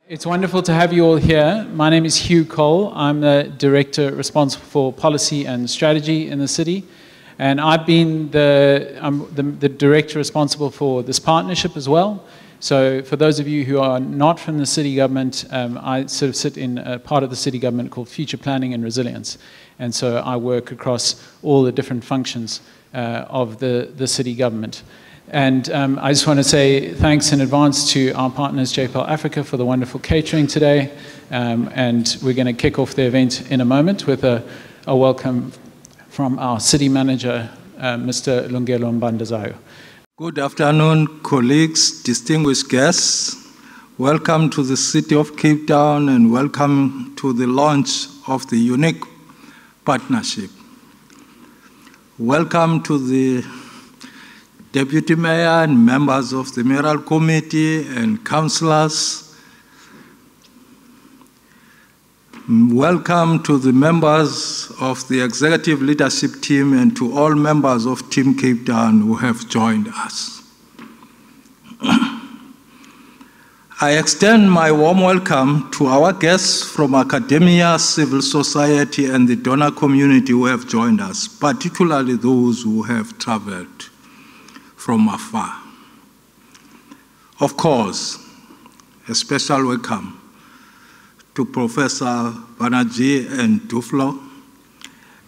It's wonderful to have you all here. My name is Hugh Cole. I'm the Director responsible for policy and strategy in the city. And I'm the Director responsible for this partnership as well. So for those of you who are not from the city government, I sort of sit in a part of the city government called Future Planning and Resilience. And so I work across all the different functions of the city government. And I just want to say thanks in advance to our partners, JPAL Africa, for the wonderful catering today. And we're going to kick off the event in a moment with a welcome from our city manager, Mr. Lungelo Mbandazayo. Good afternoon, colleagues, distinguished guests. Welcome to the city of Cape Town and welcome to the launch of the unique partnership. Welcome to the Deputy Mayor and members of the Mayoral Committee and councillors. Welcome to the members of the executive leadership team and to all members of Team Cape Town who have joined us. I extend my warm welcome to our guests from academia, civil society, and the donor community who have joined us, particularly those who have traveled from afar. Of course, a special welcome to Professor Banerjee and Duflo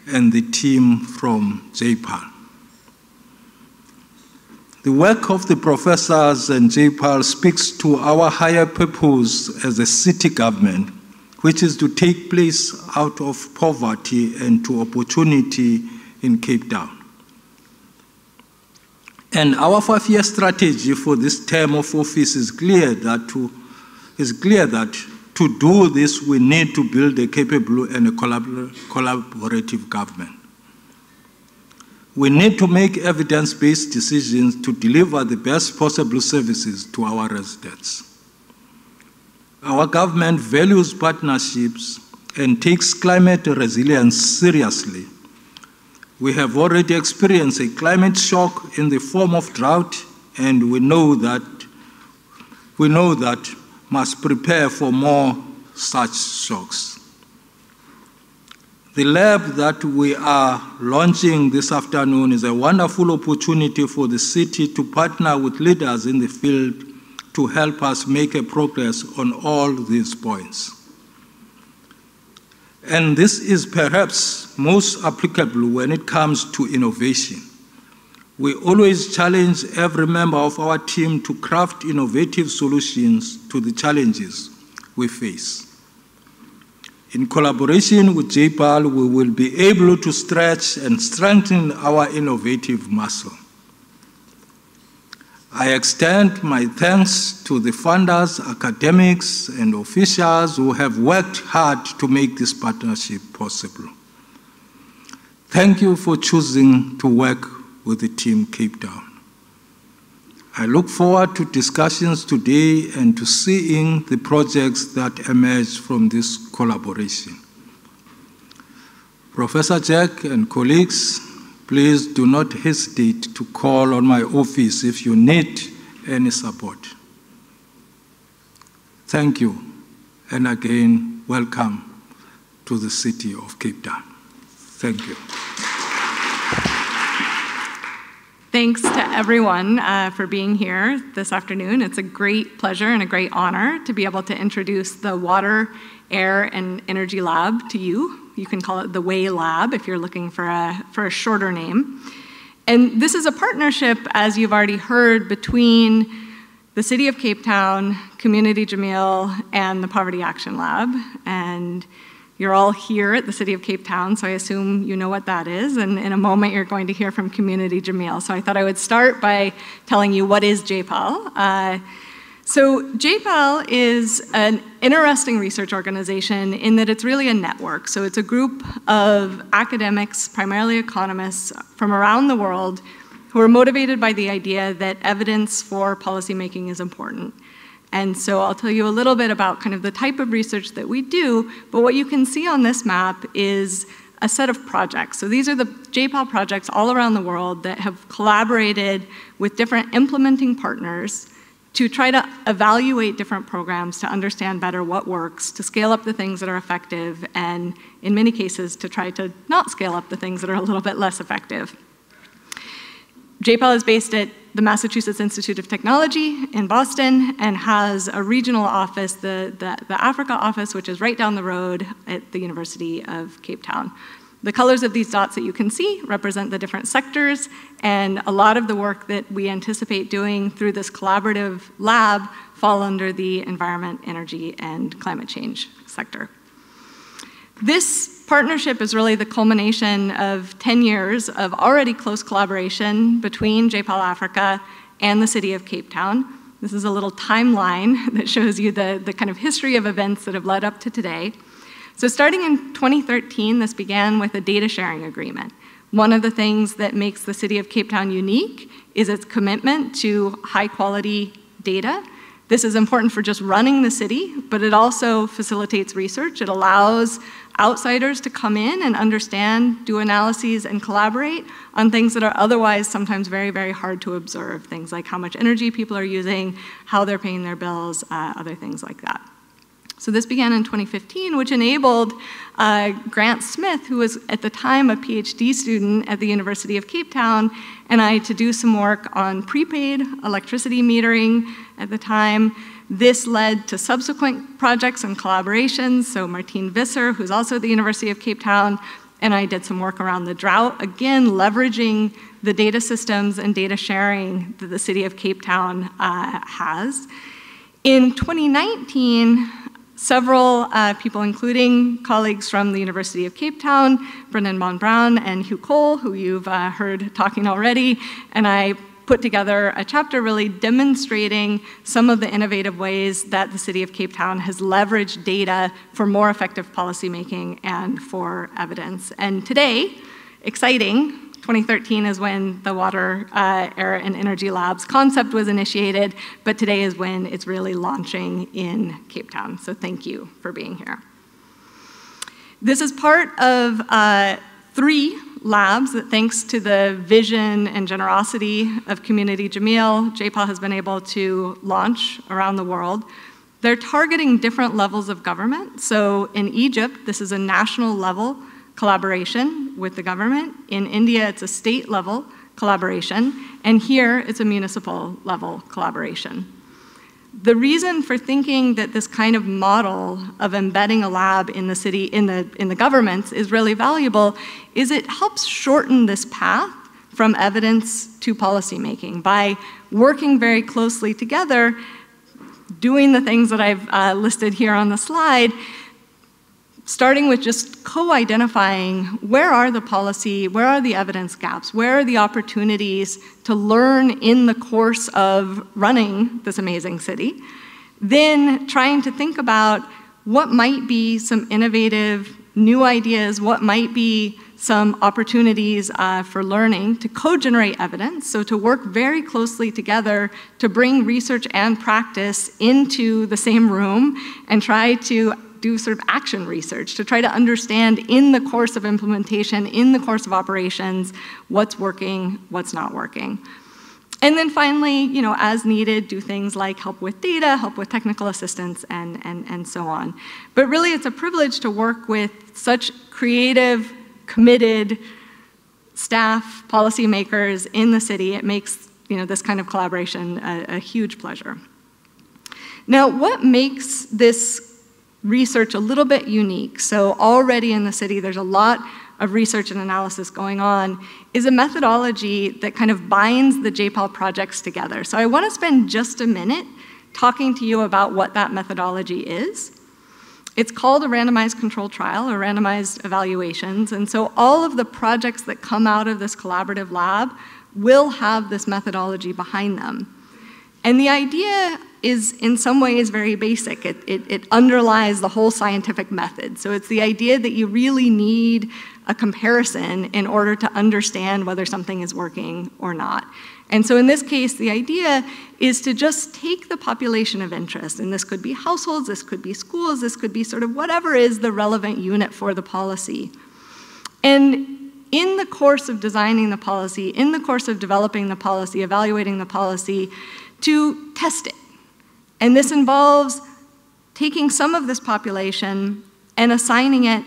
and the team from JPAL. The work of the professors and JPAL speaks to our higher purpose as a city government, which is to take place out of poverty and to opportunity in Cape Town. And our 5-year strategy for this term of office is clear that to do this, we need to build a capable and a collaborative government. We need to make evidence-based decisions to deliver the best possible services to our residents. Our government values partnerships and takes climate resilience seriously. We have already experienced a climate shock in the form of drought, and we know that must prepare for more such shocks. The lab that we are launching this afternoon is a wonderful opportunity for the city to partner with leaders in the field to help us make a progress on all these points. And this is perhaps most applicable when it comes to innovation. We always challenge every member of our team to craft innovative solutions to the challenges we face. In collaboration with JPAL, we will be able to stretch and strengthen our innovative muscle. I extend my thanks to the funders, academics, and officials who have worked hard to make this partnership possible. Thank you for choosing to work with the Team Cape Town. I look forward to discussions today and to seeing the projects that emerge from this collaboration. Professor Jack and colleagues, please do not hesitate to call on my office if you need any support. Thank you, and again, welcome to the city of Cape Town. Thank you. Thanks to everyone for being here this afternoon. It's a great pleasure and a great honor to be able to introduce the Water, Air, and Energy Lab to you. You can call it the WAE Lab if you're looking for a shorter name. And this is a partnership, as you've already heard, between the City of Cape Town, Community Jameel, and the Poverty Action Lab. And you're all here at the City of Cape Town, so I assume you know what that is. And in a moment, you're going to hear from Community Jameel. So I thought I would start by telling you what is JPAL. So JPAL is an interesting research organization in that it's really a network. So it's a group of academics, primarily economists, from around the world who are motivated by the idea that evidence for policymaking is important. And so I'll tell you a little bit about kind of the type of research that we do, but what you can see on this map is a set of projects. So these are the JPAL projects all around the world that have collaborated with different implementing partners to try to evaluate different programs to understand better what works, to scale up the things that are effective, and in many cases, to try to not scale up the things that are a little bit less effective. JPAL is based at the Massachusetts Institute of Technology in Boston and has a regional office, the Africa office, which is right down the road at the University of Cape Town. The colors of these dots that you can see represent the different sectors, and a lot of the work that we anticipate doing through this collaborative lab fall under the environment, energy, and climate change sector. This partnership is really the culmination of 10 years of already close collaboration between JPAL Africa and the city of Cape Town. This is a little timeline that shows you the kind of history of events that have led up to today. So starting in 2013, this began with a data sharing agreement. One of the things that makes the city of Cape Town unique is its commitment to high quality data. This is important for just running the city, but it also facilitates research. It allows outsiders to come in and understand, do analyses, and collaborate on things that are otherwise sometimes very, very hard to observe. Things like how much energy people are using, how they're paying their bills, other things like that. So this began in 2015, which enabled Grant Smith, who was at the time a PhD student at the University of Cape Town, and I to do some work on prepaid electricity metering at the time. This led to subsequent projects and collaborations. So Martine Visser, who's also at the University of Cape Town, and I did some work around the drought, again, leveraging the data systems and data sharing that the city of Cape Town has. In 2019, several people, including colleagues from the University of Cape Town, Brendan Brown and Hugh Cole, who you've heard talking already, and I put together a chapter really demonstrating some of the innovative ways that the city of Cape Town has leveraged data for more effective policymaking and for evidence. And today, exciting, 2013 is when the Water, Air, and Energy Lab's concept was initiated, but today is when it's really launching in Cape Town. So thank you for being here. This is part of 3 labs that, thanks to the vision and generosity of Community Jameel, JPAL has been able to launch around the world. They're targeting different levels of government. So in Egypt, this is a national level collaboration with the government. In India, it's a state level collaboration. And here, it's a municipal level collaboration. The reason for thinking that this kind of model of embedding a lab in the city, in the governments, is really valuable is it helps shorten this path from evidence to policymaking by working very closely together, doing the things that I've listed here on the slide, starting with just co-identifying where are the policy, where are the evidence gaps, where are the opportunities to learn in the course of running this amazing city, then trying to think about what might be some innovative new ideas, what might be some opportunities for learning to co-generate evidence, so to work very closely together to bring research and practice into the same room and try to do sort of action research to try to understand in the course of implementation, in the course of operations, what's working, what's not working. And then finally, you know, as needed, do things like help with data, help with technical assistance, and so on. But really, it's a privilege to work with such creative, committed staff, policymakers in the city. It makes, you know, this kind of collaboration a huge pleasure. Now, what makes this research a little bit unique, so already in the city there's a lot of research and analysis going on, is a methodology that kind of binds the JPAL projects together. So I want to spend just a minute talking to you about what that methodology is. It's called a randomized controlled trial, or randomized evaluations, and so all of the projects that come out of this collaborative lab will have this methodology behind them. And the idea is in some ways very basic. It underlies the whole scientific method. So it's the idea that you really need a comparison in order to understand whether something is working or not. And so in this case, the idea is to just take the population of interest, and this could be households, this could be schools, this could be sort of whatever is the relevant unit for the policy. And in the course of designing the policy, in the course of developing the policy, evaluating the policy, to test it. And this involves taking some of this population and assigning it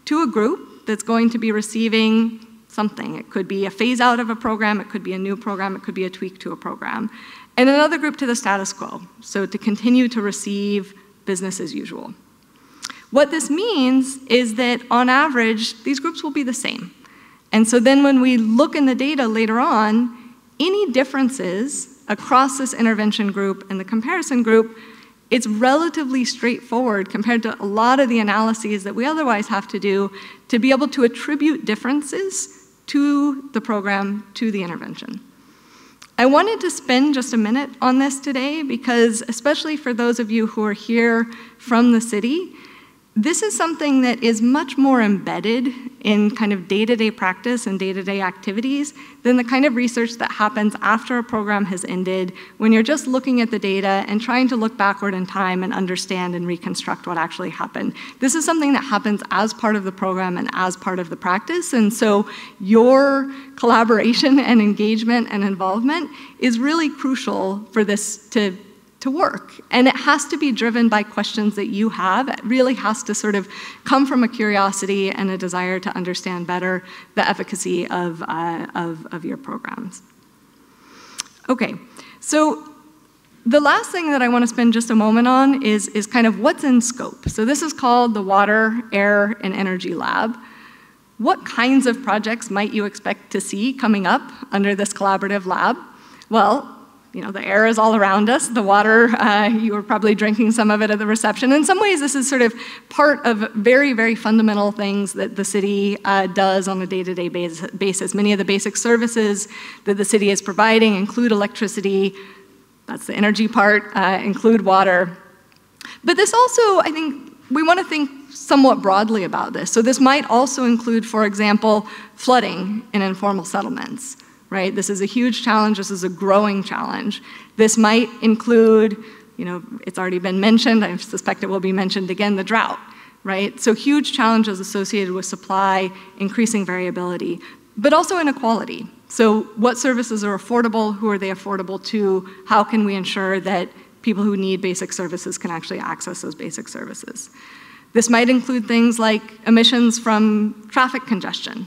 to a group that's going to be receiving something. It could be a phase out of a program, it could be a new program, it could be a tweak to a program. And another group to the status quo, so to continue to receive business as usual. What this means is that on average, these groups will be the same. And so then when we look in the data later on, any differences across this intervention group and the comparison group, it's relatively straightforward compared to a lot of the analyses that we otherwise have to do to be able to attribute differences to the program, to the intervention. I wanted to spend just a minute on this today because, especially for those of you who are here from the city, this is something that is much more embedded in kind of day-to-day practice and day-to-day activities than the kind of research that happens after a program has ended when you're just looking at the data and trying to look backward in time and understand and reconstruct what actually happened. This is something that happens as part of the program and as part of the practice, and so your collaboration and engagement and involvement is really crucial for this to work. And it has to be driven by questions that you have. It really has to sort of come from a curiosity and a desire to understand better the efficacy of your programs. Okay, so the last thing that I want to spend just a moment on is kind of what's in scope. So this is called the Water, Air, and Energy Lab. What kinds of projects might you expect to see coming up under this collaborative lab? Well, you know, the air is all around us. The water, you were probably drinking some of it at the reception. In some ways, this is sort of part of very, very fundamental things that the city does on a day-to-day basis. Many of the basic services that the city is providing include electricity, that's the energy part, include water. But this also, I think, we want to think somewhat broadly about this. So this might also include, for example, flooding in informal settlements. Right? This is a huge challenge, this is a growing challenge. This might include, you know, it's already been mentioned, I suspect it will be mentioned again, the drought, right? So huge challenges associated with supply, increasing variability, but also inequality. So what services are affordable, who are they affordable to, how can we ensure that people who need basic services can actually access those basic services? This might include things like emissions from traffic congestion,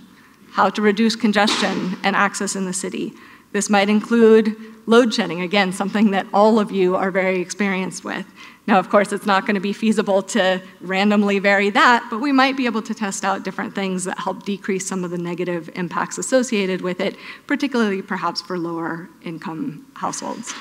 how to reduce congestion and access in the city. This might include load shedding, again, something that all of you are very experienced with. Now, of course, it's not going to be feasible to randomly vary that, but we might be able to test out different things that help decrease some of the negative impacts associated with it, particularly perhaps for lower income households.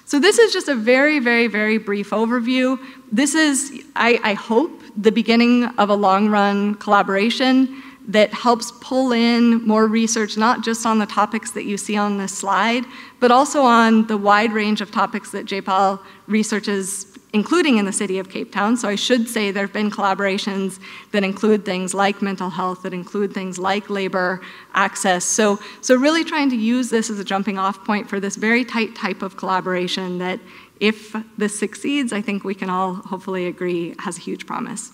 So this is just a very, very, very brief overview. This is, I hope, the beginning of a long-run collaboration that helps pull in more research, not just on the topics that you see on this slide, but also on the wide range of topics that JPAL researches, including in the city of Cape Town. So I should say there have been collaborations that include things like mental health, that include things like labor access. So really trying to use this as a jumping off point for this very tight type of collaboration that, if this succeeds, I think we can all hopefully agree has a huge promise.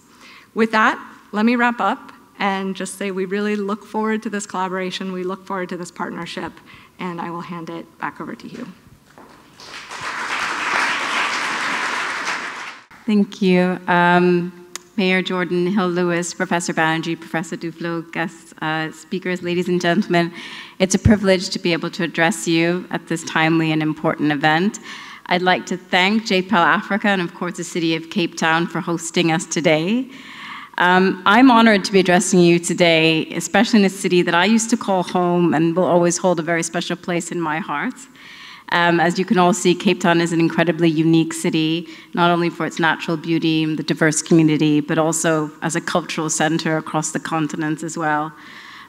With that, let me wrap up and just say we really look forward to this collaboration, we look forward to this partnership, and I will hand it back over to Hugh. Thank you. Mayor Geordin Hill-Lewis, Professor Banerjee, Professor Duflo, guest speakers, ladies and gentlemen, it's a privilege to be able to address you at this timely and important event. I'd like to thank JPAL Africa and, of course, the City of Cape Town for hosting us today. I'm honored to be addressing you today, especially in a city that I used to call home and will always hold a very special place in my heart. As you can all see, Cape Town is an incredibly unique city, not only for its natural beauty and the diverse community, but also as a cultural center across the continent as well.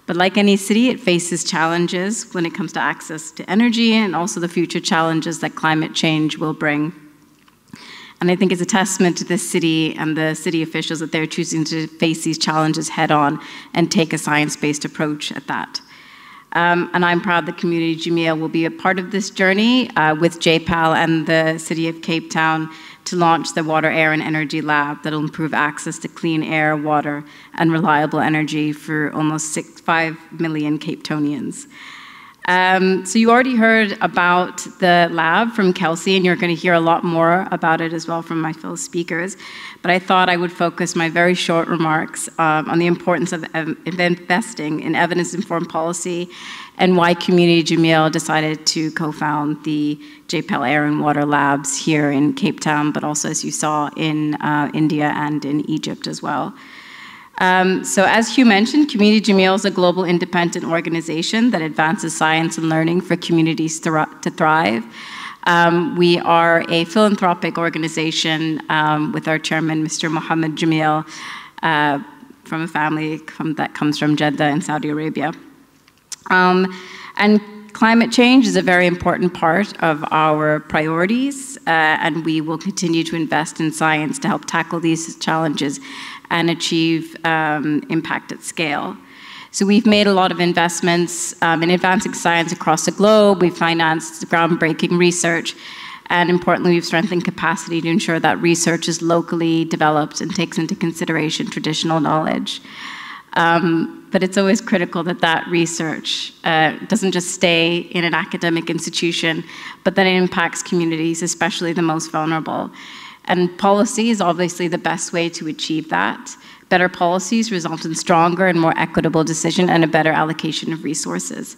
But like any city, it faces challenges when it comes to access to energy and also the future challenges that climate change will bring. And I think it's a testament to this city and the city officials that they're choosing to face these challenges head on and take a science-based approach at that. And I'm proud that Community Jameel will be a part of this journey with JPAL and the City of Cape Town to launch the Water, Air, and Energy Lab that will improve access to clean air, water, and reliable energy for almost 5 million Cape Townians. So you already heard about the lab from Kelsey, and you're going to hear a lot more about it as well from my fellow speakers. But I thought I would focus my very short remarks on the importance of investing in evidence-informed policy and why Community Jameel decided to co-found the JPAL Air and Water Labs here in Cape Town, but also, as you saw, in India and in Egypt as well. So as Hugh mentioned, Community Jameel is a global independent organization that advances science and learning for communities to thrive. We are a philanthropic organization with our chairman, Mr. Mohammed Jameel, from a family that comes from Jeddah in Saudi Arabia. And climate change is a very important part of our priorities, and we will continue to invest in science to help tackle these challenges and achieve impact at scale. So we've made a lot of investments in advancing science across the globe. We've financed groundbreaking research, and importantly, we've strengthened capacity to ensure that research is locally developed and takes into consideration traditional knowledge. But it's always critical that that research doesn't just stay in an academic institution, but that it impacts communities, especially the most vulnerable. And policy is obviously the best way to achieve that. Better policies result in stronger and more equitable decision and a better allocation of resources.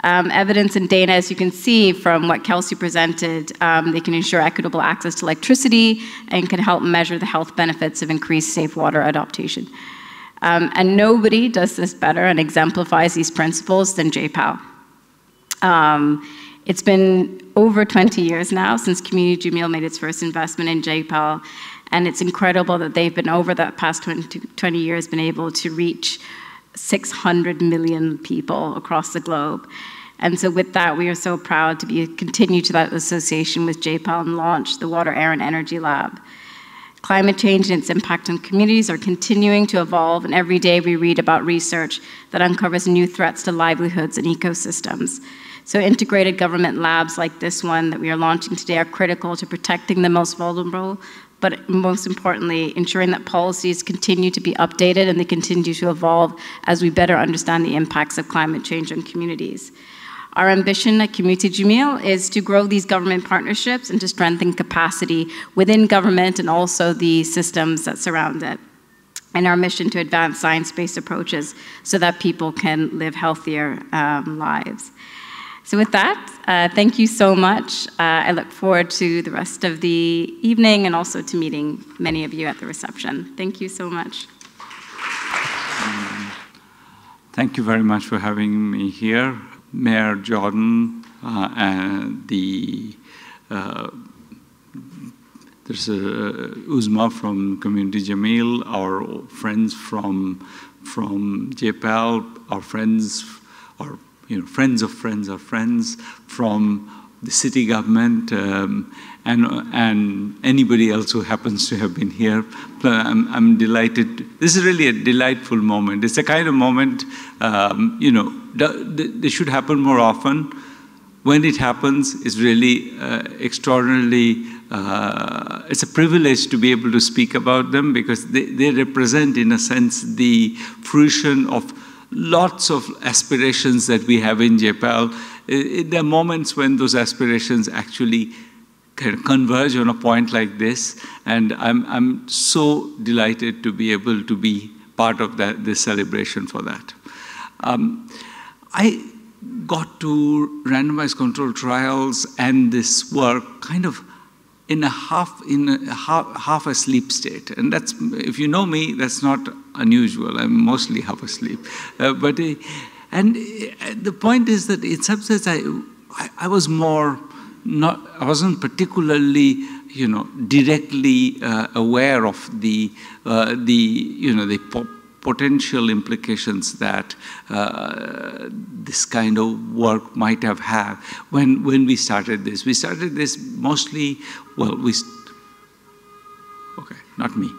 Evidence and data, as you can see from what Kelsey presented, they can ensure equitable access to electricity and can help measure the health benefits of increased safe water adaptation. And nobody does this better and exemplifies these principles than JPAL. It's been over 20 years now since Community Jameel made its first investment in JPAL, and it's incredible that they've been, over that past 20 years, been able to reach 600 million people across the globe. And so with that, we are so proud to continue to that association with JPAL and launch the Water, Air, and Energy Lab. Climate change and its impact on communities are continuing to evolve, and every day we read about research that uncovers new threats to livelihoods and ecosystems. So integrated government labs like this one that we are launching today are critical to protecting the most vulnerable, but most importantly, ensuring that policies continue to be updated and they continue to evolve as we better understand the impacts of climate change on communities. Our ambition at Community Jameel is to grow these government partnerships and to strengthen capacity within government and also the systems that surround it. And our mission to advance science-based approaches so that people can live healthier lives. So with that, thank you so much. I look forward to the rest of the evening and also to meeting many of you at the reception. Thank you so much. Thank you very much for having me here. Mayor Geordin and there's Uzma from Community Jameel, our friends from JPAL, our friends, our friends of friends of friends from the city government, and anybody else who happens to have been here. I'm delighted. This is really a delightful moment. It's a kind of moment, they should happen more often. When it happens, it's really extraordinarily, it's a privilege to be able to speak about them because they represent, in a sense, the fruition of lots of aspirations that we have in JPAL. There are moments when those aspirations actually kind of converge on a point like this, and I'm so delighted to be able to be part of this celebration for that. I got to randomized control trials and this work kind of in a half asleep state, and that's, if you know me, that's not unusual. I'm mostly half asleep, and the point is that in some sense I was more not, I wasn't particularly directly aware of the potential implications that this kind of work might have had when we started this. We started this mostly, well, okay, not me.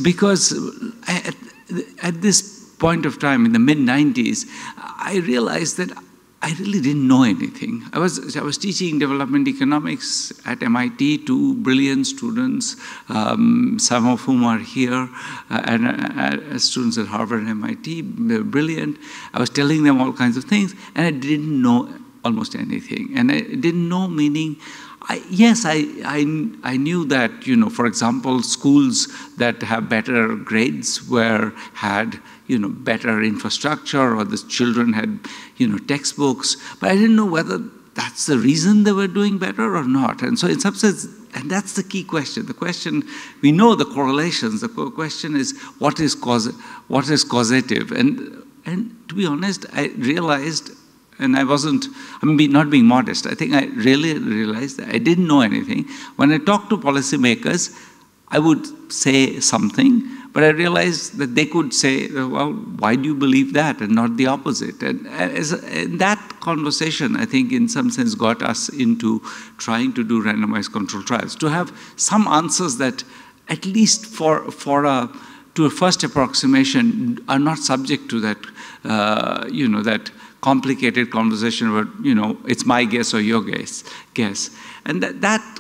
Because at this point of time in the mid-90s, I realized that I really didn't know anything. I was teaching development economics at MIT to brilliant students, some of whom are here, and students at Harvard and MIT, they're brilliant. I was telling them all kinds of things, and I didn't know almost anything. And I didn't know meaning, yes, I knew that, you know, for example, schools that have better grades had, you know, better infrastructure, or the children had, you know, textbooks, but I didn't know whether that's the reason they were doing better or not. And so in some sense, and that's the key question. The question, we know the correlations, the question is what is causative? And to be honest, I realized, and I wasn't, not being modest, I think I really realized that I didn't know anything. When I talked to policymakers, I would say something, but I realized that they could say, well, why do you believe that and not the opposite? And that conversation, I think, in some sense got us into trying to do randomized controlled trials, to have some answers that, at least to a first approximation, are not subject to that, you know, that complicated conversation about, you know, it's my guess or your guess. And that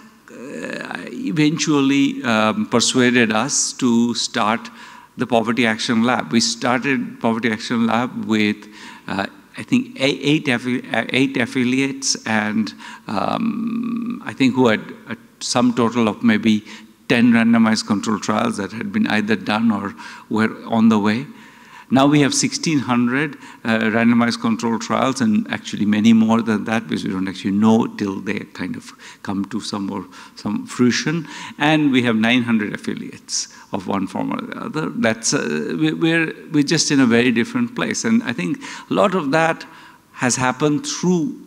eventually persuaded us to start the Poverty Action Lab. We started Poverty Action Lab with, I think, eight affiliates, and I think who had a sum total of maybe 10 randomized control trials that had been either done or were on the way. Now we have 1,600 randomized control trials, and actually many more than that, because we don't actually know till they kind of come to some fruition. And we have 900 affiliates of one form or the other. That's we're just in a very different place, and I think a lot of that has happened through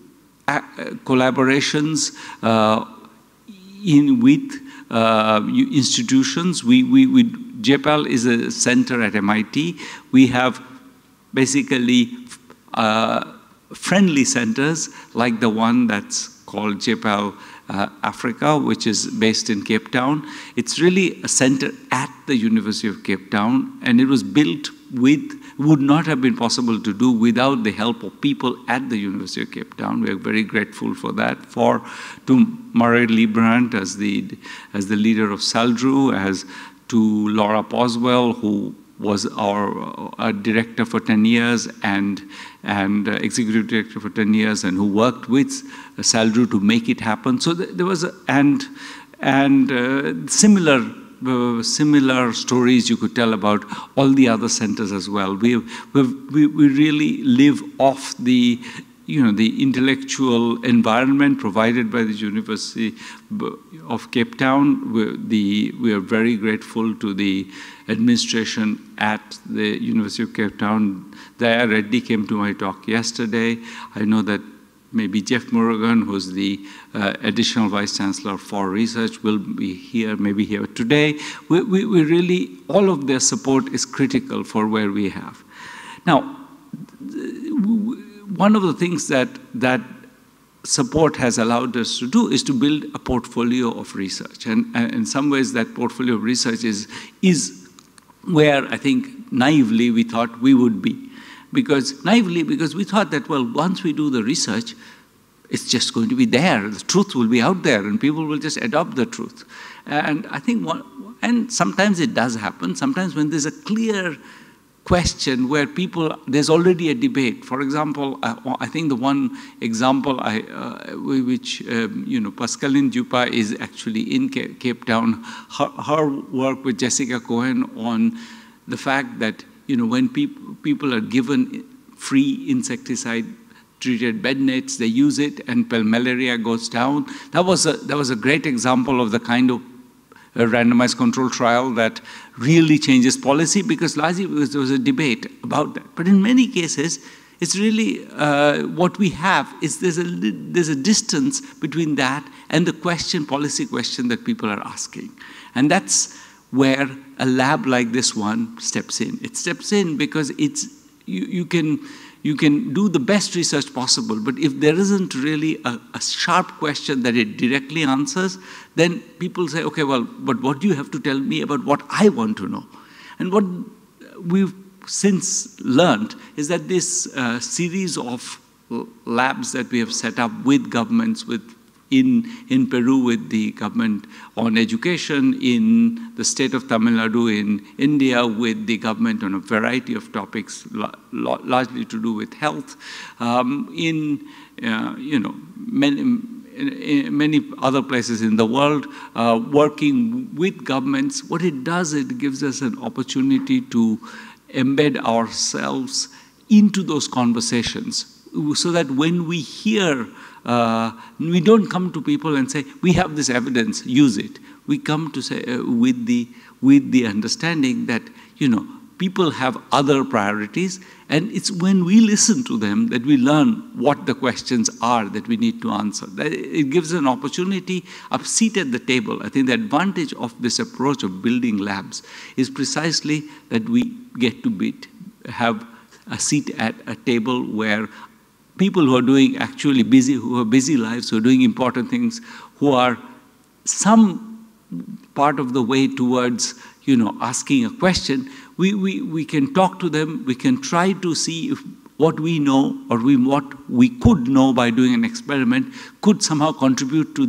collaborations with institutions. JPAL is a center at MIT. We have basically friendly centers like the one that's called JPAL Africa, which is based in Cape Town. It's really a center at the University of Cape Town, and it was built would not have been possible to do without the help of people at the University of Cape Town. We are very grateful for that. To Murray Liebrandt as the leader of SALDRU, to Laura Poswell, who was our director for 10 years and executive director for 10 years, and who worked with SALDRU to make it happen. So there was similar stories you could tell about all the other centers as well. We really live off the intellectual environment provided by the University of Cape Town. We are very grateful to the administration at the University of Cape Town. Daya Reddy came to my talk yesterday. I know that maybe Jeff Morgan, who's the additional Vice Chancellor for Research, will be here, maybe here today. We really, all of their support is critical for where we have. Now, one of the things that support has allowed us to do is to build a portfolio of research. And in some ways, that portfolio of research is where I think naively we thought we would be. Because we thought that, well, once we do the research, it's just going to be there. The truth will be out there, and people will just adopt the truth. And I think and sometimes it does happen. Sometimes when there's a clear question where there's already a debate. For example, I think the one example which Pascaline Jupa is actually in Cape Town. Her work with Jessica Cohen on the fact that when people are given free insecticide-treated bed nets, they use it, and malaria goes down. That was a great example of the kind of a randomized control trial that really changes policy, largely because there was a debate about that. But in many cases, it's really what we have is there's a distance between that and the policy question that people are asking. And that's where a lab like this one steps in. It steps in because you can do the best research possible, but if there isn't really a sharp question that it directly answers, then people say, okay, well, but what do you have to tell me about what I want to know? And what we've since learned is that this series of labs that we have set up with governments, in Peru with the government on education, in the state of Tamil Nadu in India with the government on a variety of topics, largely to do with health, in many other places in the world, working with governments. What it does, it gives us an opportunity to embed ourselves into those conversations, so that when we hear, we don't come to people and say, we have this evidence, use it. We come to say, with the understanding that, people have other priorities, and it's when we listen to them that we learn what the questions are that we need to answer. It gives an opportunity, a seat at the table. I think the advantage of this approach of building labs is precisely that we get to have a seat at a table where people who are doing actually who have busy lives, who are doing important things, who are some part of the way towards, asking a question, we can talk to them, we can try to see if what we know or what we could know by doing an experiment could somehow contribute to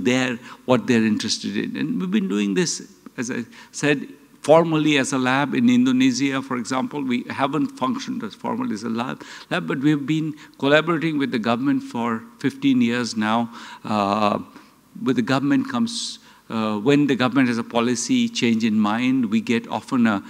what they're interested in. And we've been doing this, as I said, formally as a lab in Indonesia, for example. We haven't functioned as formally as a lab, but we've been collaborating with the government for 15 years now. With the government comes, when the government has a policy change in mind, we get often a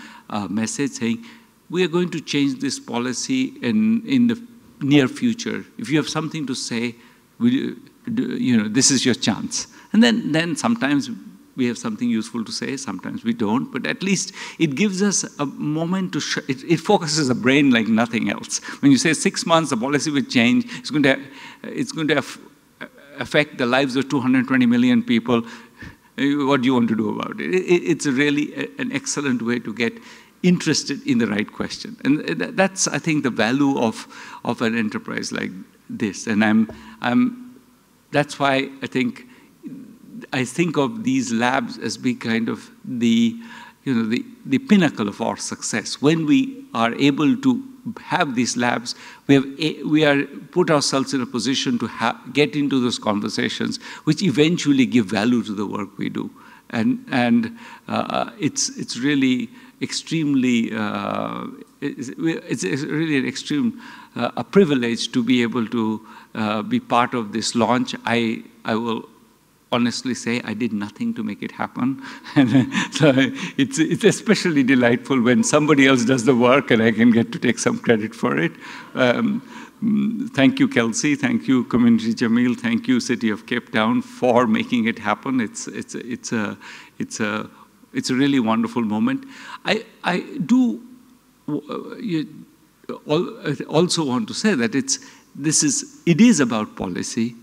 message saying, we are going to change this policy in the near future. If you have something to say, this is your chance. And then sometimes we have something useful to say, sometimes we don't, but at least it gives us a moment to, it focuses the brain like nothing else. When you say 6 months, the policy will change, it's going to affect the lives of 220 million people. What do you want to do about it? It's really an excellent way to get interested in the right question. And that's, I think, the value of an enterprise like this. And that's why I think of these labs as being kind of the pinnacle of our success. When we are able to have these labs, we are put ourselves in a position to get into those conversations, which eventually give value to the work we do. And it's really extremely, it's really an extreme a privilege to be able to be part of this launch. I will honestly say I did nothing to make it happen. And so it's especially delightful when somebody else does the work and I can get to take some credit for it. Thank you, Kelsey. Thank you, Community Jameel. Thank you, City of Cape Town, for making it happen. It's a really wonderful moment. I do also want to say that it is about policy.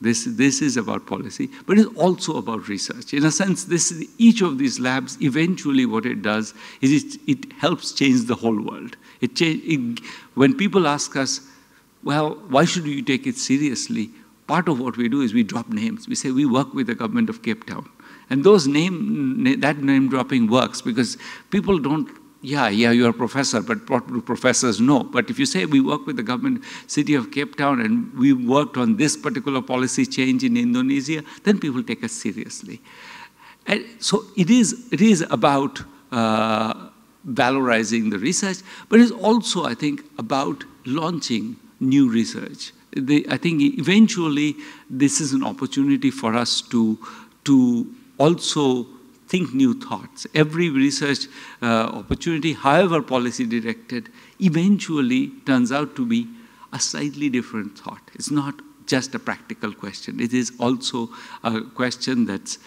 This is about policy, but it's also about research. In a sense, each of these labs, eventually what it does is it helps change the whole world. When people ask us, well, why should you take it seriously? Part of what we do is we drop names. We say we work with the government of Cape Town. And that name dropping works because people don't, yeah, you're a professor, but what do professors know? But if you say we work with the government, City of Cape Town, and we worked on this particular policy change in Indonesia, then people take us seriously. And so it is about valorizing the research, but it's also, I think, about launching new research. I think eventually this is an opportunity for us to also think new thoughts. Every research opportunity, however policy directed, eventually turns out to be a slightly different thought. It's not just a practical question. It is also a question that's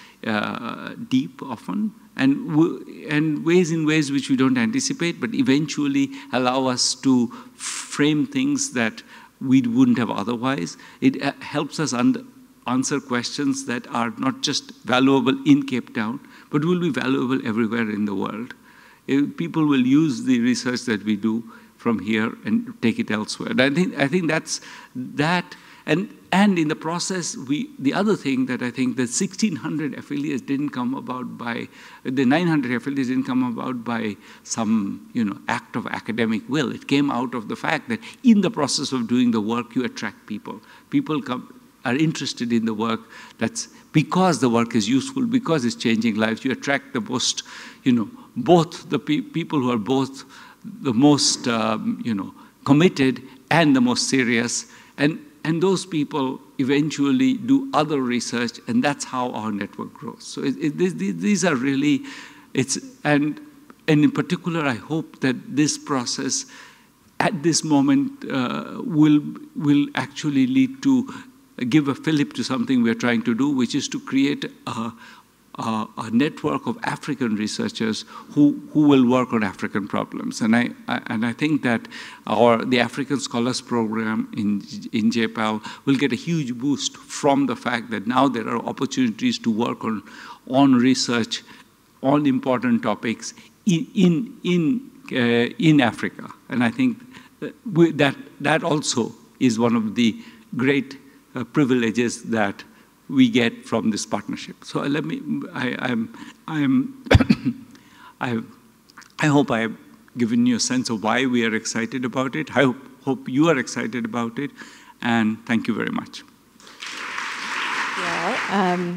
deep often and ways which we don't anticipate, but eventually allow us to frame things that we wouldn't have otherwise. It helps us answer questions that are not just valuable in Cape Town, but will be valuable everywhere in the world. People will use the research that we do from here and take it elsewhere. And I think that And in the process, the other thing that I think that 1,600 affiliates didn't come about by, the 900 affiliates didn't come about by some, act of academic will. It came out of the fact that in the process of doing the work, you attract people. People are interested in the work. That's because the work is useful, because it's changing lives. You attract the most, both the people who are both the most, committed and the most serious. And those people eventually do other research, and that's how our network grows. So these are really, and in particular, I hope that this process at this moment will actually lead to give a fillip to something we're trying to do, which is to create a network of African researchers who will work on African problems. And I think that the African Scholars Program in JPAL will get a huge boost from the fact that now there are opportunities to work on research on important topics in Africa. And I think that also is one of the great privileges that we get from this partnership. So I hope I have given you a sense of why we are excited about it. I hope you are excited about it, and thank you very much. Yeah.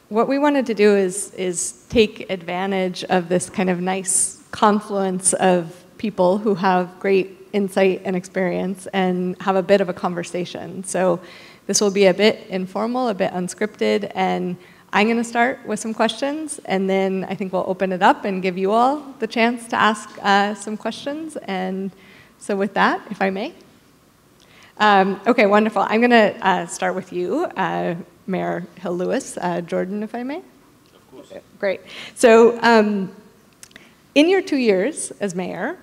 What we wanted to do is take advantage of this kind of nice confluence of people who have great insight and experience and have a bit of a conversation. So this will be a bit informal, a bit unscripted, and I'm going to start with some questions, and then I think we'll open it up and give you all the chance to ask some questions. And so with that, if I may. Okay, wonderful. I'm going to start with you, Mayor Hill-Lewis. Geordin, if I may? Of course. Great. So in your 2 years as mayor,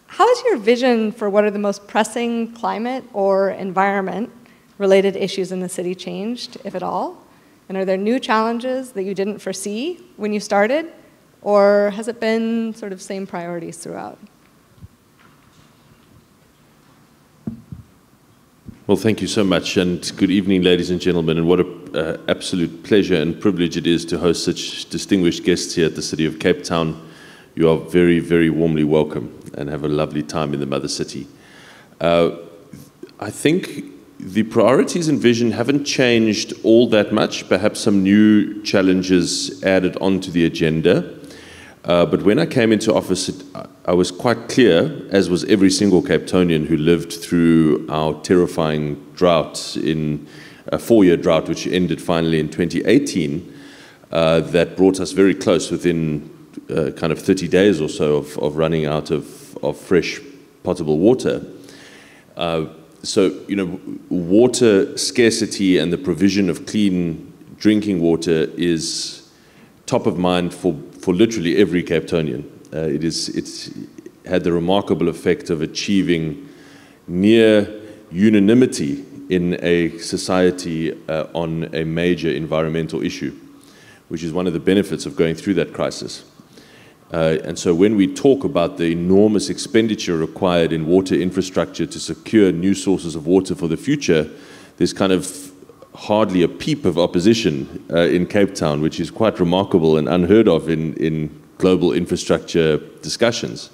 how has your vision for what are the most pressing climate or environment-related issues in the city changed, if at all? And are there new challenges that you didn't foresee when you started, or has it been sort of same priorities throughout? Well, thank you so much, and good evening, ladies and gentlemen, and what an absolute pleasure and privilege it is to host such distinguished guests here at the City of Cape Town. You are very, very warmly welcome, and have a lovely time in the mother city. I think the priorities and vision haven't changed all that much, perhaps some new challenges added onto the agenda. But when I came into office, I was quite clear, as was every single Cape Townian who lived through our terrifying drought, in a 4-year drought, which ended finally in 2018, that brought us very close within kind of 30 days or so of running out of fresh potable water. So, water scarcity and the provision of clean drinking water is top of mind for literally every Cape Townian. It's had the remarkable effect of achieving near unanimity in a society on a major environmental issue, which is one of the benefits of going through that crisis. And so when we talk about the enormous expenditure required in water infrastructure to secure new sources of water for the future, there's kind of hardly a peep of opposition in Cape Town, which is quite remarkable and unheard of in global infrastructure discussions.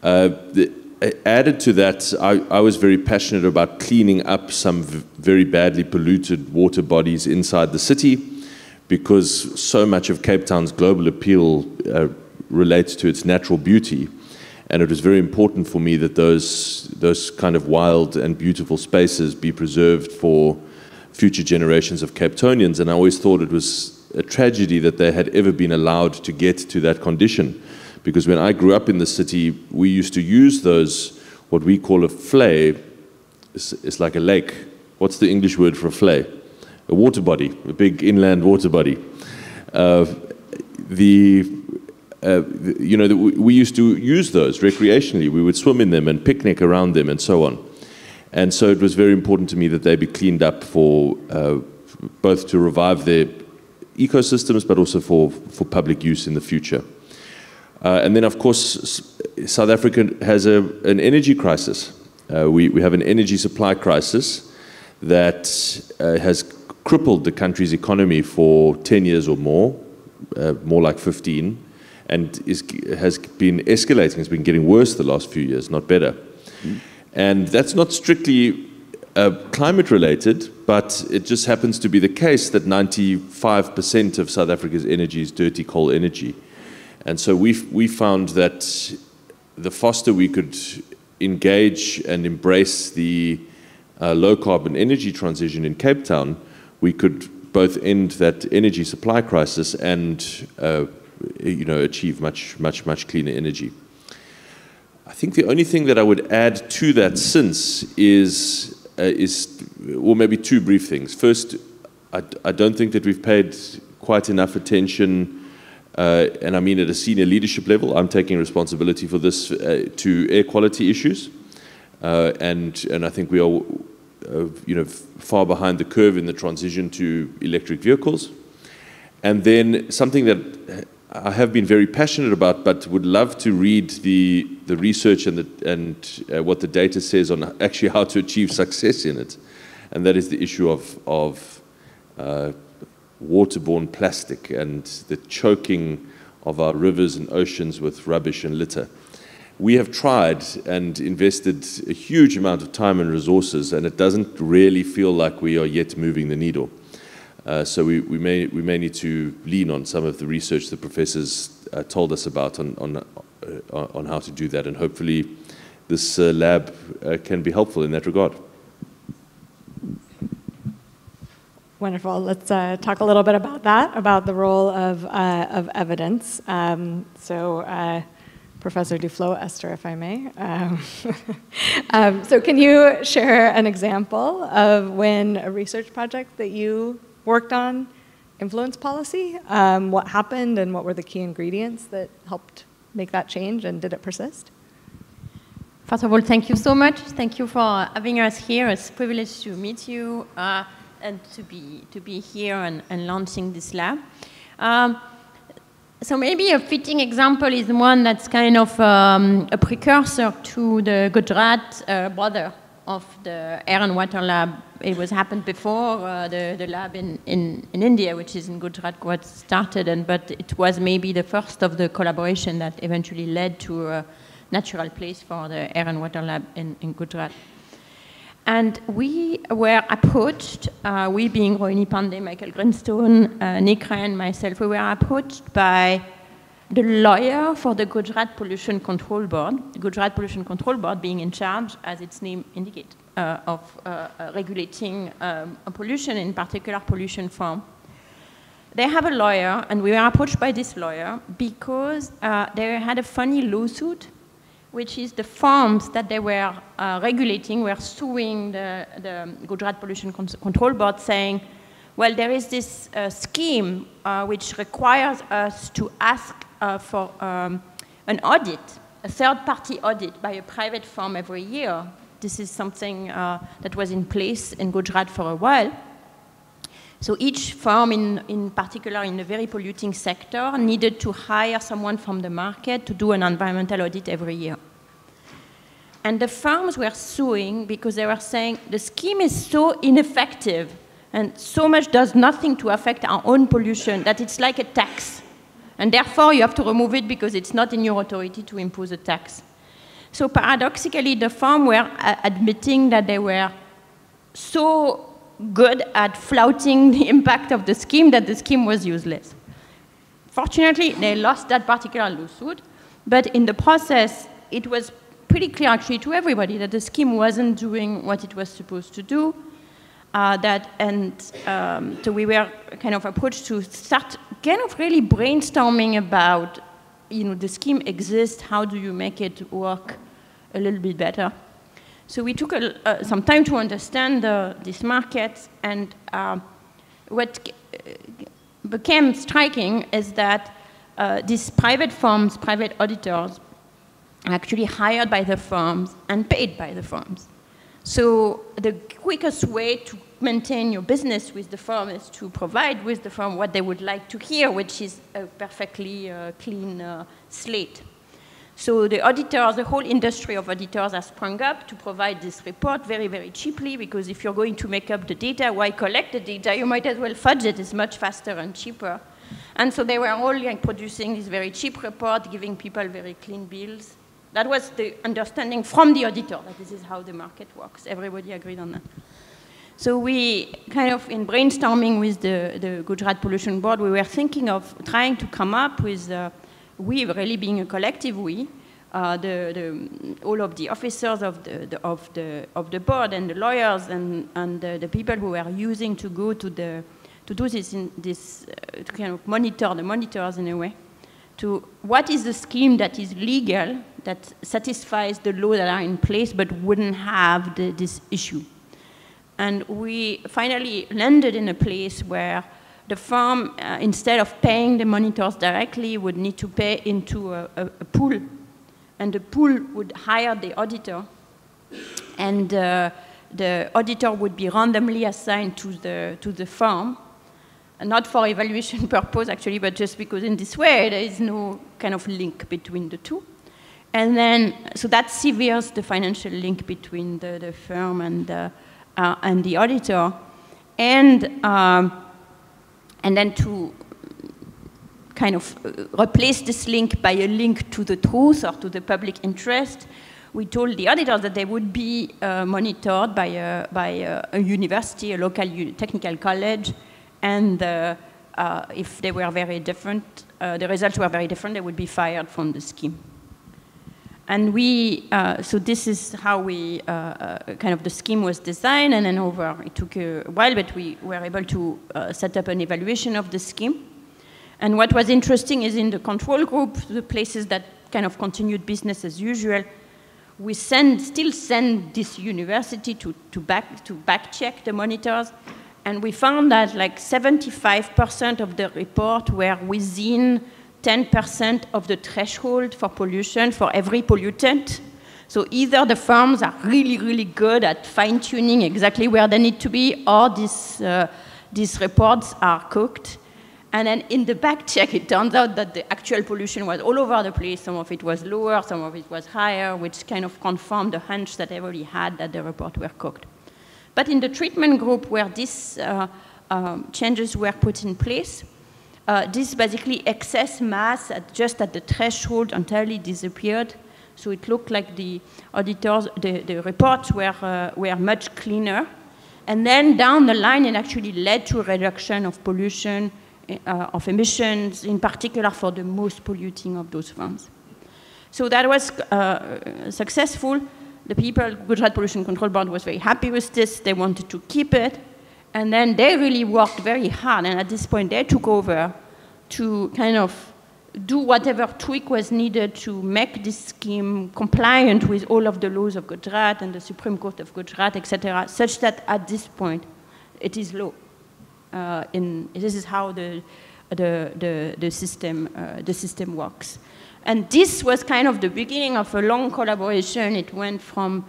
Added to that, I was very passionate about cleaning up some very badly polluted water bodies inside the city, because so much of Cape Town's global appeal relates to its natural beauty, and it was very important for me that those kind of wild and beautiful spaces be preserved for future generations of Cape Townians. And I always thought it was a tragedy that they had ever been allowed to get to that condition, because when I grew up in the city, we used to use those, what we call a flay. It's like a lake. What's the English word for a flay? A water body, a big inland water body. We used to use those recreationally. We would swim in them and picnic around them and so on. And so it was very important to me that they be cleaned up for both to revive their ecosystems, but also for public use in the future. And then, of course, South Africa has an energy crisis. We have an energy supply crisis that has crippled the country's economy for 10 years or more like 15, and has been escalating. It's been getting worse the last few years, not better. And that's not strictly climate related, but it just happens to be the case that 95% of South Africa's energy is dirty coal energy. And so we found that the faster we could engage and embrace the low carbon energy transition in Cape Town, we could both end that energy supply crisis and achieve much cleaner energy. I think the only thing that I would add to that since is well, maybe two brief things. First, I don't think that we've paid quite enough attention, and I mean at a senior leadership level. I'm taking responsibility for this, to air quality issues, and I think we are far behind the curve in the transition to electric vehicles. And then something that I have been very passionate about, but would love to read the research and what the data says on actually how to achieve success in it, and that is the issue of waterborne plastic and the choking of our rivers and oceans with rubbish and litter. We have tried and invested a huge amount of time and resources, and it doesn't really feel like we are yet moving the needle. So we may need to lean on some of the research the professors told us about on how to do that, and hopefully this lab can be helpful in that regard. Wonderful. Let's talk a little bit about that, about the role of evidence. Professor Duflo, Esther, if I may. So can you share an example of when a research project that you worked on influenced policy? What happened and what were the key ingredients that helped make that change, and did it persist? First of all, thank you so much. Thank you for having us here. It's a privilege to meet you and to be here and launching this lab. So maybe a fitting example is one that's kind of a precursor to the Gujarat border of the Air and Water Lab. It was happened before the lab in India, which is in Gujarat, got started, but it was maybe the first of the collaboration that eventually led to a natural place for the Air and Water Lab in Gujarat. And we were approached, we being Rohini Pandey, Michael Greenstone, Nick Ryan, myself, we were approached by the lawyer for the Gujarat Pollution Control Board, the Gujarat Pollution Control Board being in charge, as its name indicates, of regulating pollution, in particular pollution from. They have a lawyer, and we were approached by this lawyer because they had a funny lawsuit, which is the farms that they were regulating were suing the Gujarat Pollution Control Board, saying, well, there is this scheme which requires us to ask for an audit, a third-party audit by a private firm every year. This is something that was in place in Gujarat for a while. So each firm, in particular in a very polluting sector, needed to hire someone from the market to do an environmental audit every year. And the firms were suing because they were saying the scheme is so ineffective and so much does nothing to affect our own pollution that it's like a tax. And therefore, you have to remove it because it's not in your authority to impose a tax. So paradoxically, the firm were admitting that they were so good at flouting the impact of the scheme that the scheme was useless. Fortunately, they lost that particular lawsuit, but in the process, it was pretty clear actually to everybody that the scheme wasn't doing what it was supposed to do. So we were kind of approached to start kind of really brainstorming about, the scheme exists, how do you make it work a little bit better? So we took some time to understand this market, and what became striking is that these private firms, private auditors, are actually hired by the firms and paid by the firms. So the quickest way to maintain your business with the firm is to provide with the firm what they would like to hear, which is a perfectly clean slate. So the auditors, the whole industry of auditors has sprung up to provide this report very, very cheaply, because if you're going to make up the data, why collect the data? You might as well fudge it. It's much faster and cheaper. And so they were all like, producing this very cheap report, giving people very clean bills. That was the understanding from the auditor, that this is how the market works. Everybody agreed on that. So we kind of, in brainstorming with the Gujarat Pollution Board, we were thinking of trying to come up with, we really being a collective we, all of the officers of the board and the lawyers and the people who were using to go to do this, to kind of monitor the monitors in a way, to what is the scheme that is legal, that satisfies the law that are in place, but wouldn't have this issue. And we finally landed in a place where the firm, instead of paying the monitors directly, would need to pay into a pool. And the pool would hire the auditor. And the auditor would be randomly assigned to the firm. And not for evaluation purpose, actually, but just because in this way, there is no kind of link between the two. And then, so that severs the financial link between the firm and the auditor. And then to kind of replace this link by a link to the truth or to the public interest, we told the auditors that they would be monitored by a university, a local technical college, and if they were very different, the results were very different, they would be fired from the scheme. And so this is how we, kind of the scheme was designed, and then it took a while, but we were able to set up an evaluation of the scheme. And what was interesting is in the control group, the places that kind of continued business as usual, we still send this university to back check the monitors, and we found that like 75% of the report were within 10% of the threshold for pollution for every pollutant. So either the firms are really, really good at fine-tuning exactly where they need to be, or these reports are cooked. And then in the back check, it turns out that the actual pollution was all over the place. Some of it was lower, some of it was higher, which kind of confirmed the hunch that everybody had that the report were cooked. But in the treatment group where these changes were put in place, this basically excess mass just at the threshold entirely disappeared. So it looked like the auditors, the reports were much cleaner. And then down the line, it actually led to a reduction of pollution, of emissions, in particular for the most polluting of those firms. So that was successful. The people, Gujarat Pollution Control Board was very happy with this. They wanted to keep it. And then they really worked very hard. And at this point, they took over to kind of do whatever tweak was needed to make this scheme compliant with all of the laws of Gujarat and the Supreme Court of Gujarat, etc., such that at this point, it is law. This is how the system works. And this was kind of the beginning of a long collaboration. It went from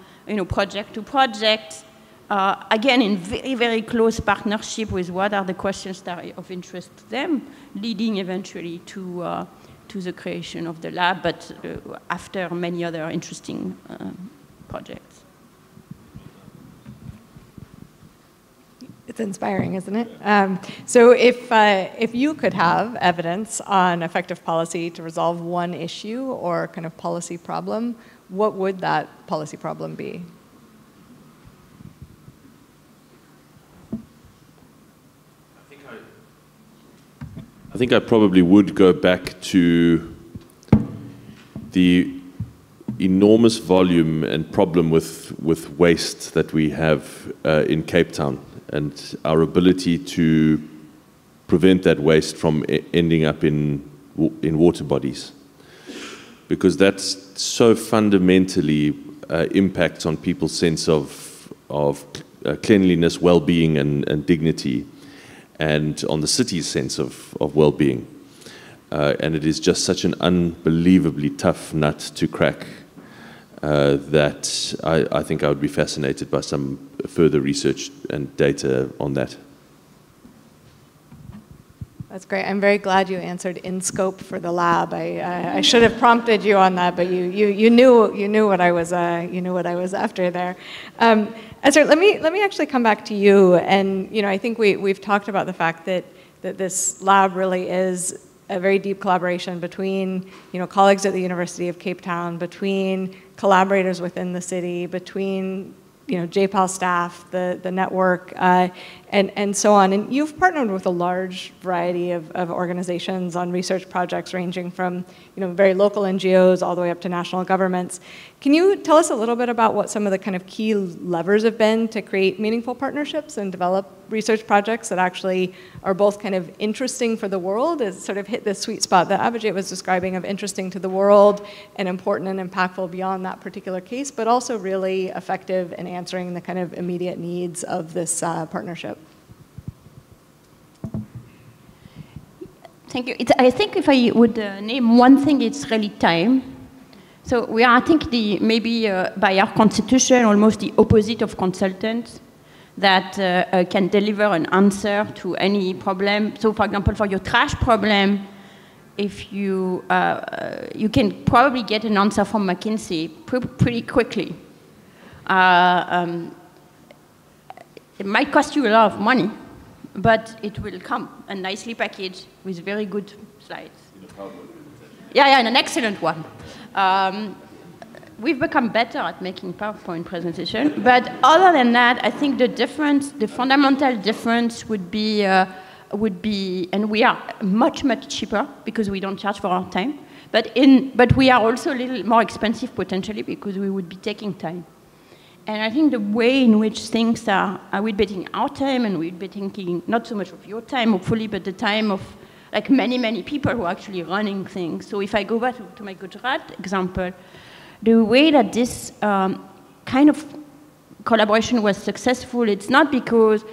project to project, again in very, very close partnership with what are the questions that are of interest to them, leading eventually to the creation of the lab, but after many other interesting projects. It's inspiring, isn't it? So if you could have evidence on effective policy to resolve one issue or kind of policy problem, what would that policy problem be? I think I probably would go back to the enormous volume and problem with waste that we have in Cape Town, and our ability to prevent that waste from ending up in water bodies. Because that's so fundamentally impacts on people's sense of cleanliness, well-being, and dignity, and on the city's sense of well-being. And it is just such an unbelievably tough nut to crack that I think I would be fascinated by some further research and data on that. That's great. I'm very glad you answered in scope for the lab. I should have prompted you on that, but you knew what I was after there. Esther, let me actually come back to you. And I think we've talked about the fact that this lab really is a very deep collaboration between colleagues at the University of Cape Town, between collaborators within the city, between JPAL staff, the network, and so on. And you've partnered with a large variety of organizations on research projects ranging from very local NGOs all the way up to national governments. Can you tell us a little bit about what some of the kind of key levers have been to create meaningful partnerships and develop research projects that actually are both kind of interesting for the world, as sort of hit the sweet spot that Abhijit was describing of interesting to the world and important and impactful beyond that particular case, but also really effective in answering the kind of immediate needs of this partnership? Thank you. I think if I would name one thing, it's really time. So we are, I think, maybe by our constitution, almost the opposite of consultants that can deliver an answer to any problem. So, for example, for your trash problem, if you can probably get an answer from McKinsey pretty quickly. It might cost you a lot of money, but it will come and nicely packaged with very good slides. Yeah, and an excellent one. We've become better at making PowerPoint presentations, but other than that, I think the fundamental difference would be, and we are much, much cheaper because we don't charge for our time, but we are also a little more expensive potentially because we would be taking time. And I think the way in which things are we'd be taking our time and we'd be thinking not so much of your time, hopefully, but the time of like many, many people who are actually running things. So if I go back to my Gujarat example, the way that this kind of collaboration was successful, it's not because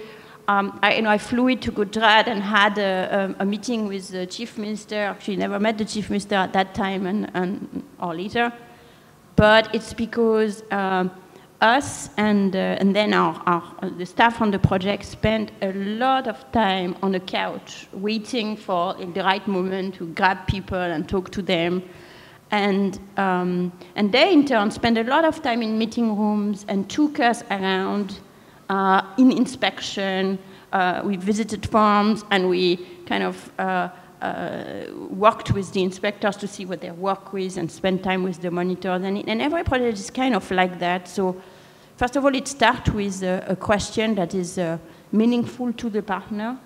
I flew it to Gujarat and had a meeting with the chief minister. Actually, never met the chief minister at that time or later, but it's because us and then the staff on the project spent a lot of time on the couch waiting for the right moment to grab people and talk to them. And they, in turn, spent a lot of time in meeting rooms and took us around in inspection. We visited farms and we kind of worked with the inspectors to see what they work with and spend time with the monitors. And every project is kind of like that. So first of all, it starts with a question that is meaningful to the partner.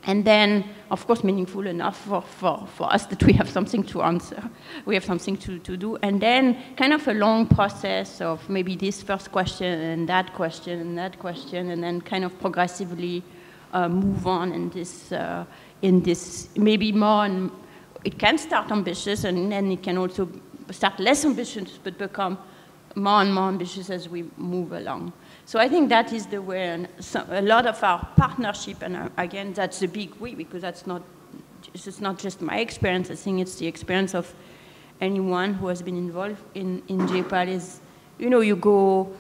And then, of course, meaningful enough for us that we have something to answer. We have something to do. And then kind of a long process of maybe this first question and that question and that question, and then kind of progressively move on in this maybe more, and it can start ambitious and then it can also start less ambitious but become more and more ambitious as we move along. So I think that is the way, and a lot of our partnership, and again, that's a big we, because it's not just my experience, I think it's the experience of anyone who has been involved in JPAL is, you go,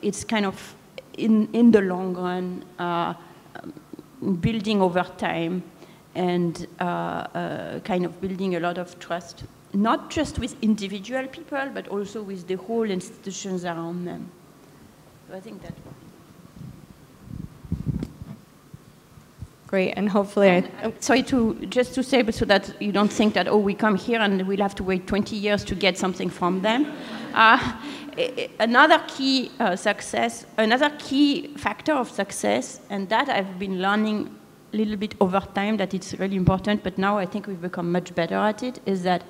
it's kind of in the long run, building over time and kind of building a lot of trust, not just with individual people, but also with the whole institutions around them. So I think that one. Great, and hopefully sorry just to say, but so that you don't think that, oh, we come here and we'll have to wait 20 years to get something from them. Another key another key factor of success, and that I've been learning a little bit over time that it's really important, but now I think we've become much better at it, is that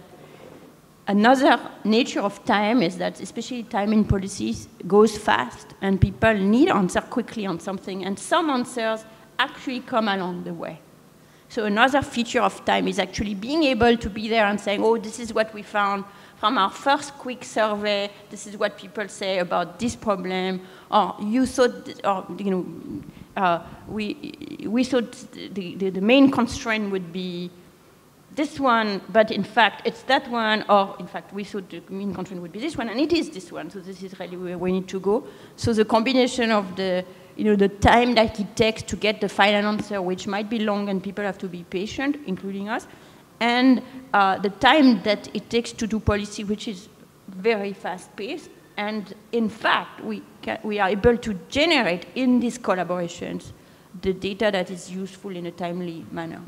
another nature of time is that, especially time in policies, goes fast and people need answer quickly on something, and some answers actually come along the way. So another feature of time is actually being able to be there and saying, oh, this is what we found from our first quick survey, this is what people say about this problem, or you thought, or we thought the main constraint would be this one, but in fact it's that one, or in fact we thought the main constraint would be this one, and it is this one, so this is really where we need to go. So the combination of the the time that it takes to get the final answer, which might be long and people have to be patient, including us, and the time that it takes to do policy, which is very fast-paced. And in fact, we are able to generate in these collaborations the data that is useful in a timely manner.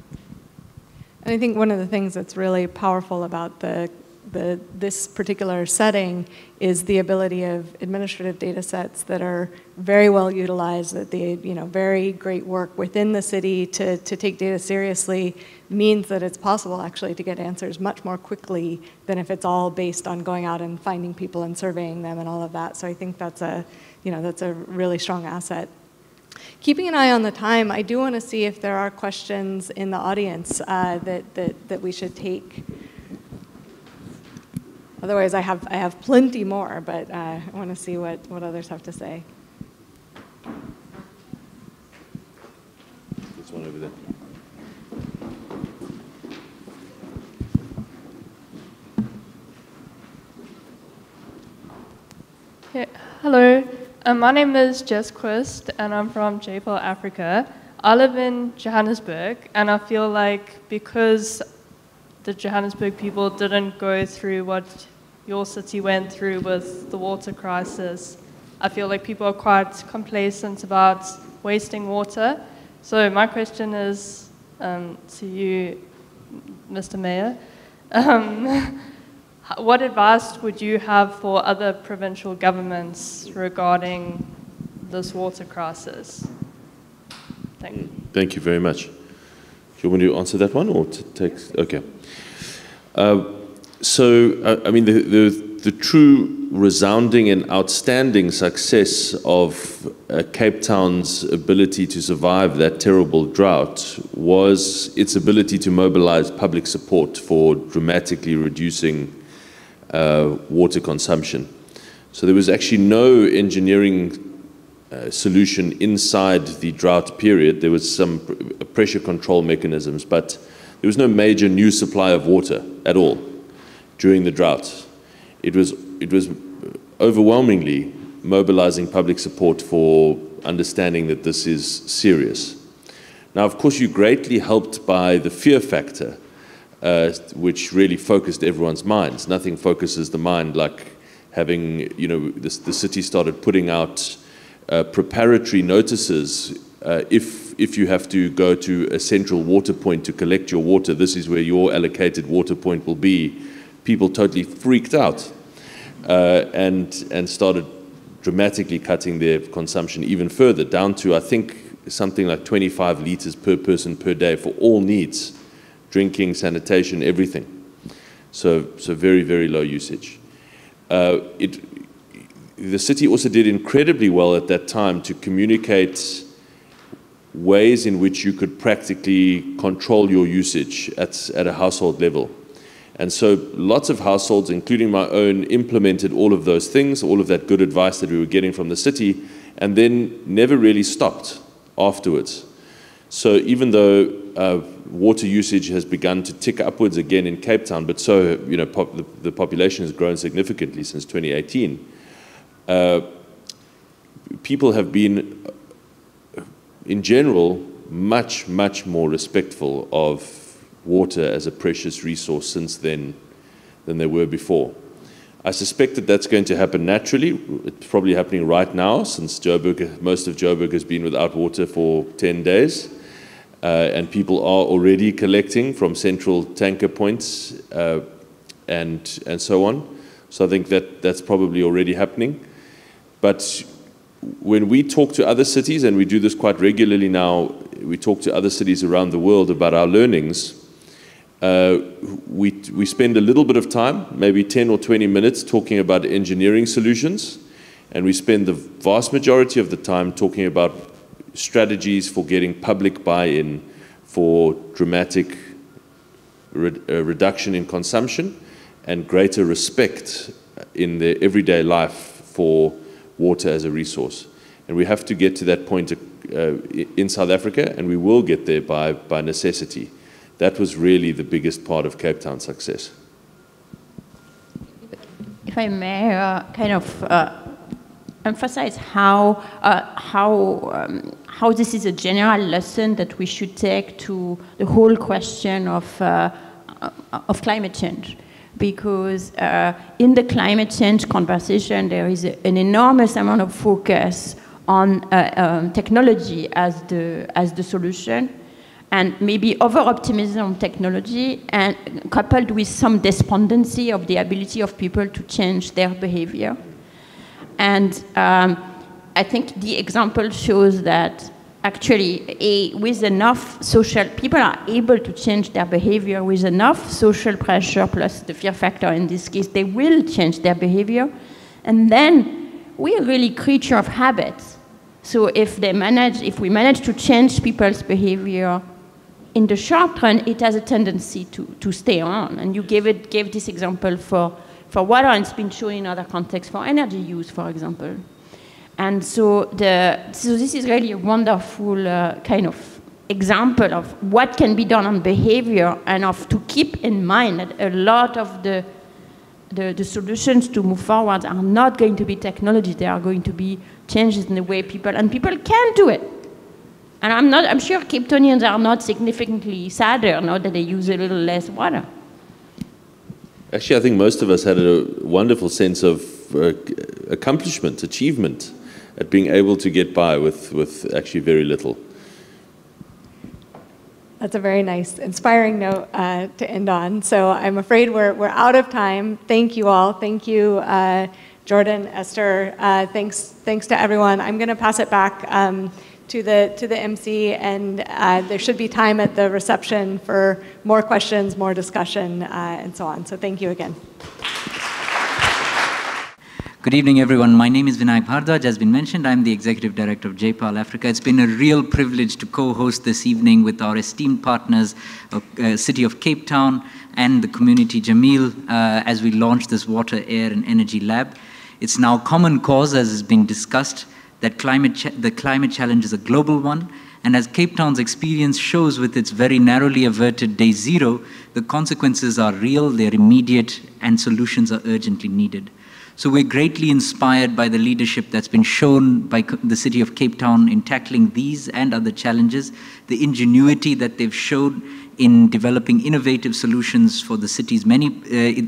And I think one of the things that's really powerful about this particular setting is the ability of administrative data sets that are very well utilized, that the very great work within the city to take data seriously means that it's possible actually to get answers much more quickly than if it's all based on going out and finding people and surveying them and all of that. So I think that's a really strong asset. Keeping an eye on the time, I do want to see if there are questions in the audience that we should take. Otherwise, I have plenty more, but I want to see what others have to say. There's one over there. Yeah. Hello, my name is Jess Quist, and I'm from JPL Africa. I live in Johannesburg, and I feel like because the Johannesburg people didn't go through what your city went through with the water crisis, I feel like people are quite complacent about wasting water. So my question is to you, Mr. Mayor. What advice would you have for other provincial governments regarding this water crisis? Thank you. Thank you very much. Do you want me to answer that one or to take? Okay. I mean, the true resounding and outstanding success of Cape Town's ability to survive that terrible drought was its ability to mobilize public support for dramatically reducing water consumption. So there was actually no engineering solution inside the drought period. There was some pressure control mechanisms, but there was no major new supply of water at all during the drought. It was overwhelmingly mobilizing public support for understanding that this is serious. Now, of course, you're greatly helped by the fear factor, which really focused everyone's minds. Nothing focuses the mind like having, the city started putting out preparatory notices. If you have to go to a central water point to collect your water, this is where your allocated water point will be. People totally freaked out and started dramatically cutting their consumption even further, down to, I think, something like 25 liters per person per day for all needs. Drinking, sanitation, everything. So very, very low usage. The city also did incredibly well at that time to communicate ways in which you could practically control your usage at a household level. And so lots of households, including my own, implemented all of those things, all of that good advice that we were getting from the city, and then never really stopped afterwards. So even though water usage has begun to tick upwards again in Cape Town, but so the population has grown significantly since 2018. People have been, in general, much, much more respectful of water as a precious resource since then than they were before. I suspect that that's going to happen naturally. It's probably happening right now, since most of Joburg has been without water for 10 days. And people are already collecting from central tanker points and so on. So I think that's probably already happening. But when we talk to other cities, and we do this quite regularly now, we talk to other cities around the world about our learnings, we spend a little bit of time, maybe 10 or 20 minutes, talking about engineering solutions, and we spend the vast majority of the time talking about strategies for getting public buy-in for dramatic reduction in consumption and greater respect in their everyday life for water as a resource. And we have to get to that point in South Africa, and we will get there by necessity. That was really the biggest part of Cape Town's success. If I may, emphasize how this is a general lesson that we should take to the whole question of climate change. Because in the climate change conversation, there is an enormous amount of focus on technology as the solution, and maybe over-optimism on technology, and coupled with some despondency of the ability of people to change their behavior. And I think the example shows that actually, with enough social, people are able to change their behavior with enough social pressure plus the fear factor in this case, they will change their behavior. And then we're really creature of habits. So if we manage to change people's behavior in the short run, it has a tendency to stay on. And you gave this example for water, and it's been shown in other contexts for energy use, for example. And so this is really a wonderful kind of example of what can be done on behavior, and to keep in mind that a lot of the solutions to move forward are not going to be technology, they are going to be changes in the way people can do it. And I'm sure Cape Townians are not significantly sadder now that they use a little less water. Actually, I think most of us had a wonderful sense of accomplishment, achievement, at being able to get by with actually very little. That's a very nice, inspiring note to end on. So I'm afraid we're out of time. Thank you all. Thank you, Geordin, Esther. Thanks to everyone. I'm going to pass it back to the MC, and there should be time at the reception for more questions, more discussion, and so on. So thank you again. Good evening, everyone. My name is Vinayak Bhardwaj. As been mentioned, I'm the Executive Director of JPAL Africa. It's been a real privilege to co-host this evening with our esteemed partners, City of Cape Town and the Community Jameel, as we launch this Water, Air and Energy Lab. It's now common cause, as has been discussed, that the climate challenge is a global one. And as Cape Town's experience shows with its very narrowly averted day zero, the consequences are real, they're immediate, and solutions are urgently needed. So we're greatly inspired by the leadership that's been shown by the City of Cape Town in tackling these and other challenges, the ingenuity that they've shown in developing innovative solutions for the city's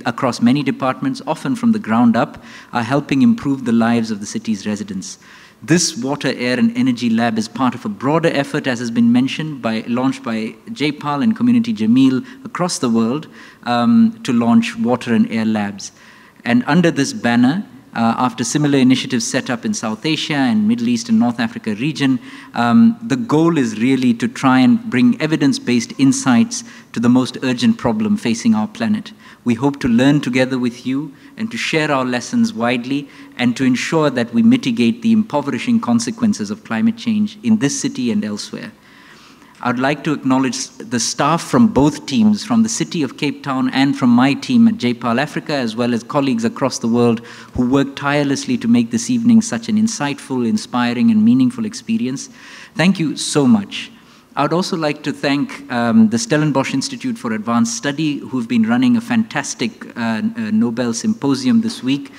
across many departments, often from the ground up, are helping improve the lives of the city's residents. This Water, Air and Energy Lab is part of a broader effort, as has been mentioned, launched by JPAL and Community Jameel across the world to launch water and air labs. And under this banner, after similar initiatives set up in South Asia and Middle East and North Africa region, the goal is really to try and bring evidence-based insights to the most urgent problem facing our planet. We hope to learn together with you and to share our lessons widely and to ensure that we mitigate the impoverishing consequences of climate change in this city and elsewhere. I'd like to acknowledge the staff from both teams, from the City of Cape Town and from my team at JPAL Africa, as well as colleagues across the world who worked tirelessly to make this evening such an insightful, inspiring, and meaningful experience. Thank you so much. I would also like to thank the Stellenbosch Institute for Advanced Study, who've been running a fantastic Nobel Symposium this week,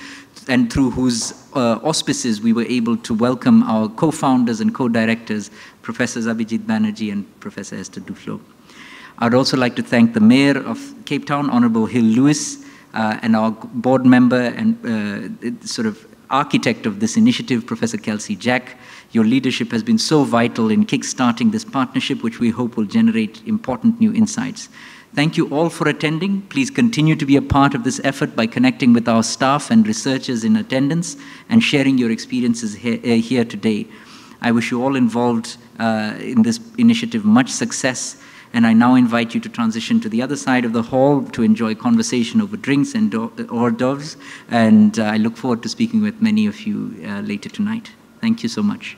and through whose auspices we were able to welcome our co-founders and co-directors, Professors Abhijit Banerjee and Professor Esther Duflo. I'd also like to thank the Mayor of Cape Town, Honorable Hill-Lewis, and our board member and sort of architect of this initiative, Professor Kelsey Jack. Your leadership has been so vital in kickstarting this partnership, which we hope will generate important new insights. Thank you all for attending. Please continue to be a part of this effort by connecting with our staff and researchers in attendance and sharing your experiences here today. I wish you all involved in this initiative much success, and I now invite you to transition to the other side of the hall to enjoy conversation over drinks and hors d'oeuvres, and I look forward to speaking with many of you later tonight. Thank you so much.